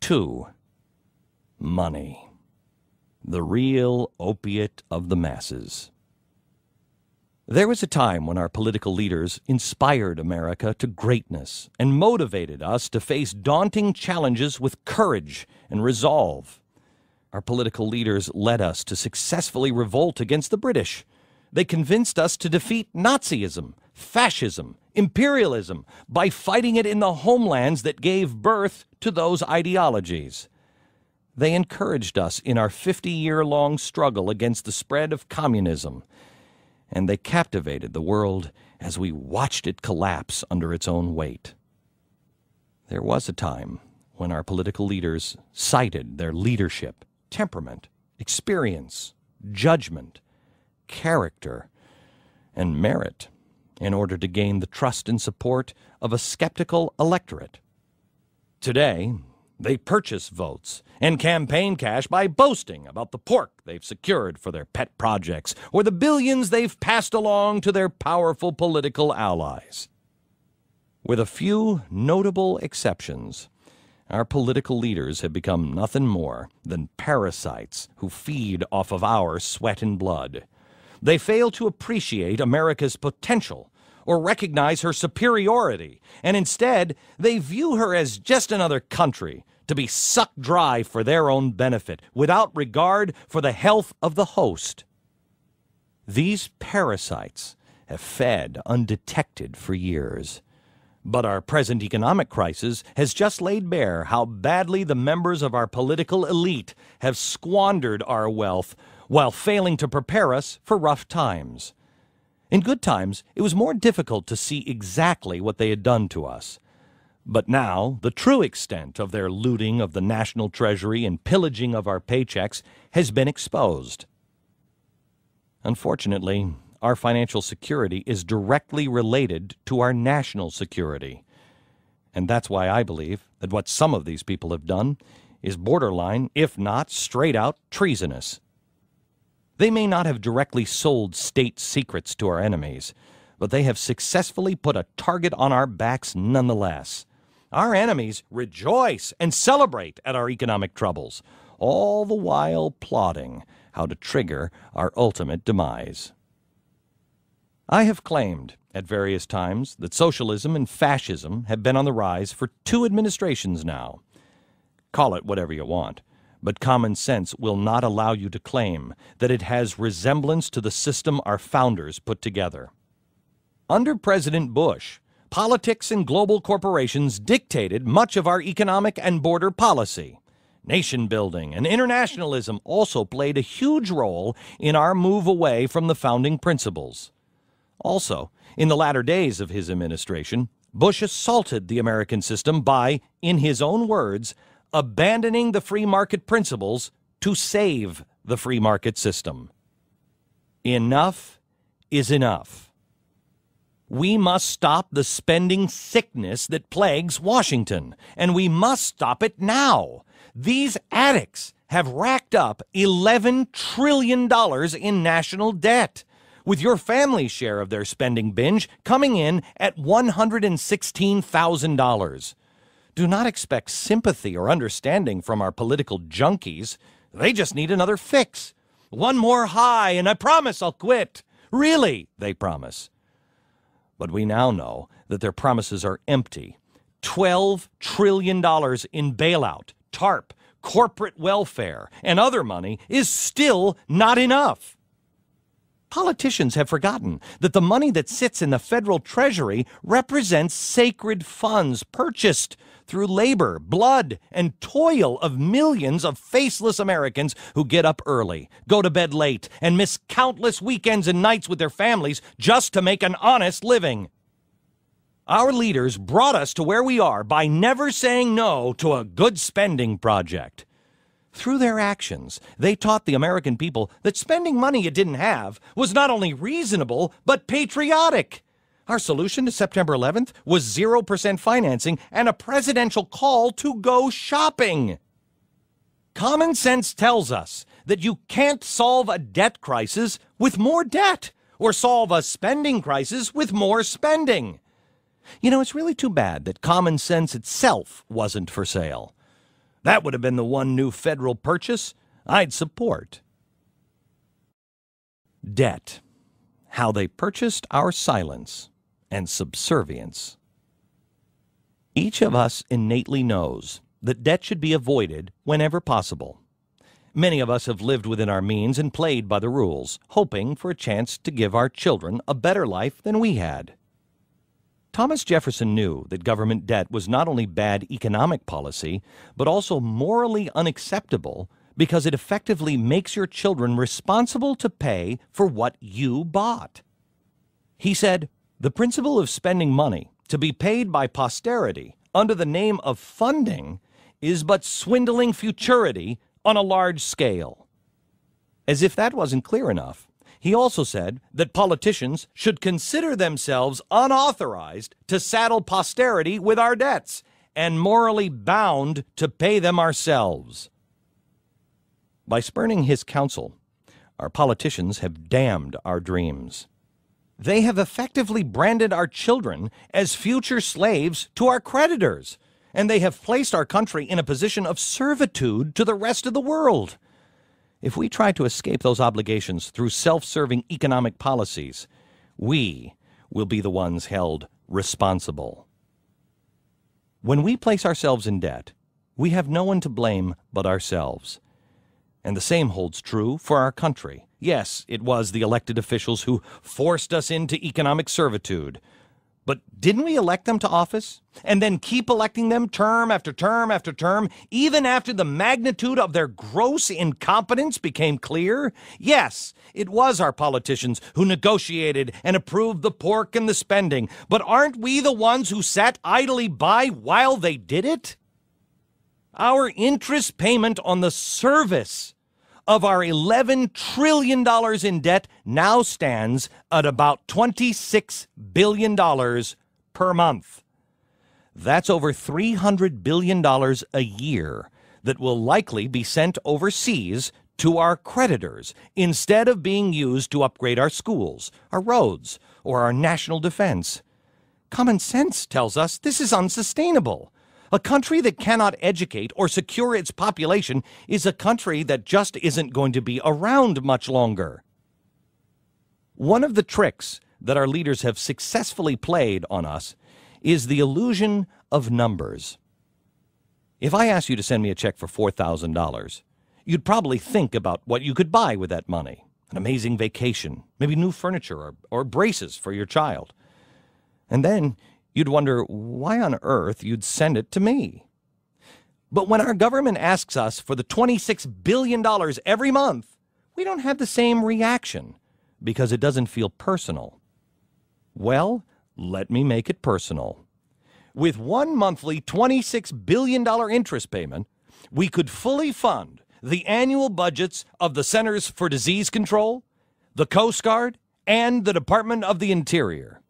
2. Money. The real opiate of the masses. There was a time when our political leaders inspired America to greatness and motivated us to face daunting challenges with courage and resolve. Our political leaders led us to successfully revolt against the British. They convinced us to defeat Nazism, fascism, imperialism by fighting it in the homelands that gave birth to those ideologies. They encouraged us in our 50-year-long struggle against the spread of communism, and they captivated the world as we watched it collapse under its own weight. There was a time when our political leaders cited their leadership, temperament, experience, judgment, character, and merit in order to gain the trust and support of a skeptical electorate. Today, they purchase votes and campaign cash by boasting about the pork they've secured for their pet projects or the billions they've passed along to their powerful political allies. With a few notable exceptions, our political leaders have become nothing more than parasites who feed off of our sweat and blood. They fail to appreciate America's potential or recognize her superiority, and instead they view her as just another country to be sucked dry for their own benefit without regard for the health of the host. These parasites have fed undetected for years. But our present economic crisis has just laid bare how badly the members of our political elite have squandered our wealth while failing to prepare us for rough times. In good times, it was more difficult to see exactly what they had done to us. But now, the true extent of their looting of the national treasury and pillaging of our paychecks has been exposed. Unfortunately, our financial security is directly related to our national security. And that's why I believe that what some of these people have done is borderline, if not straight out, treasonous. They may not have directly sold state secrets to our enemies, but they have successfully put a target on our backs nonetheless. Our enemies rejoice and celebrate at our economic troubles, all the while plotting how to trigger our ultimate demise. I have claimed at various times that socialism and fascism have been on the rise for 2 administrations now. Call it whatever you want, but common sense will not allow you to claim that it has resemblance to the system our founders put together. Under President Bush, politics and global corporations dictated much of our economic and border policy. Nation building and internationalism also played a huge role in our move away from the founding principles. Also, in the latter days of his administration, Bush assaulted the American system by, in his own words, abandoning the free market principles to save the free market system. Enough is enough. We must stop the spending sickness that plagues Washington, and we must stop it now. These addicts have racked up $11 trillion in national debt, with your family's share of their spending binge coming in at $116,000. Do not expect sympathy or understanding from our political junkies. They just need another fix. One more high, and I promise I'll quit. Really, they promise. But we now know that their promises are empty. $12 trillion in bailout, TARP, corporate welfare, and other money is still not enough. Politicians have forgotten that the money that sits in the federal treasury represents sacred funds purchased through labor, blood, and toil of millions of faceless Americans who get up early, go to bed late, and miss countless weekends and nights with their families just to make an honest living. Our leaders brought us to where we are by never saying no to a good spending project. Through their actions, they taught the American people that spending money you didn't have was not only reasonable, but patriotic. Our solution to September 11th was 0% financing and a presidential call to go shopping. Common sense tells us that you can't solve a debt crisis with more debt or solve a spending crisis with more spending. You know, it's really too bad that common sense itself wasn't for sale. That would have been the one new federal purchase I'd support. Debt. How they purchased our silence and subservience. Each of us innately knows that debt should be avoided whenever possible. Many of us have lived within our means and played by the rules, hoping for a chance to give our children a better life than we had. Thomas Jefferson knew that government debt was not only bad economic policy, but also morally unacceptable because it effectively makes your children responsible to pay for what you bought. He said, "The principle of spending money to be paid by posterity under the name of funding is but swindling futurity on a large scale." As if that wasn't clear enough, he also said that politicians should consider themselves unauthorized to saddle posterity with our debts and morally bound to pay them ourselves. By spurning his counsel, our politicians have damned our dreams. They have effectively branded our children as future slaves to our creditors, and they have placed our country in a position of servitude to the rest of the world. If we try to escape those obligations through self-serving economic policies, we will be the ones held responsible. When we place ourselves in debt, we have no one to blame but ourselves. And the same holds true for our country. Yes, it was the elected officials who forced us into economic servitude. But didn't we elect them to office and then keep electing them term after term after term, even after the magnitude of their gross incompetence became clear? Yes, it was our politicians who negotiated and approved the pork and the spending. But aren't we the ones who sat idly by while they did it? Our interest payment on the service of our $11 trillion in debt now stands at about $26 billion per month. That's over $300 billion a year that will likely be sent overseas to our creditors instead of being used to upgrade our schools, our roads, or our national defense. Common sense tells us this is unsustainable. A country that cannot educate or secure its population is a country that just isn't going to be around much longer. One of the tricks that our leaders have successfully played on us is the illusion of numbers. If I asked you to send me a check for $4,000, you'd probably think about what you could buy with that money. An amazing vacation, maybe new furniture or braces for your child. And then you'd wonder why on earth you'd send it to me. But when our government asks us for the $26 billion every month, we don't have the same reaction because it doesn't feel personal. Well, let me make it personal. With one monthly $26 billion interest payment, we could fully fund the annual budgets of the Centers for Disease Control, the Coast Guard, and the Department of the Interior.